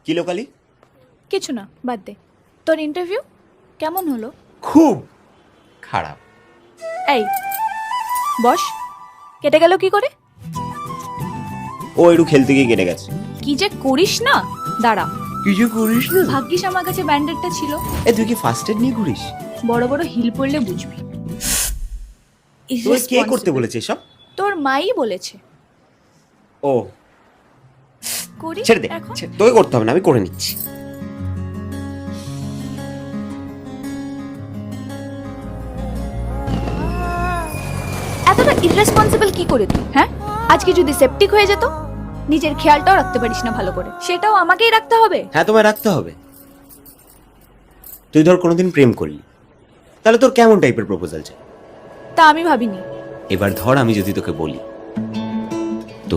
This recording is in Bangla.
কি লোকালি? কিছু না, বাদ দে। তোর ইন্টারভিউ কেমন হলো? খুব খারাপ। এই বস, কেটে গেল কি করে? ও একটু খেলতে গিয়ে কেটে গেছে। কি যে করিস না, দাঁড়া। কিছু করিস না। ভাগ্যিস আমার কাছে ব্যান্ডেডটা ছিল। তুই কি ফার্স্ট এড নিয়ে ঘুরিস? বড় বড় হিল পড়লে বুঝবি। তোর কে করতে বলেছে এসব? তোর মাই বলেছে। ও করি ছেড়ে দে, এখন। তোকে করতে হবে না, আমি করে নিচ্ছি। এতটা ইররেসপন্সিবল কি করে তুই? হ্যাঁ, আজকে যদি সেপটিক হয়ে যেত, নিজের খেয়ালটাও রাখতে পারিস না ভালো করে, সেটাও আমাকেই রাখতে হবে। হ্যাঁ, তোমায় রাখতে হবে। তুই ধর কোনোদিন প্রেম করলি, তাহলে তোর কেমন টাইপের প্রপোজাল চাই? তা আমি ভাবিনি। এবার ধর আমি যদি তোকে বলি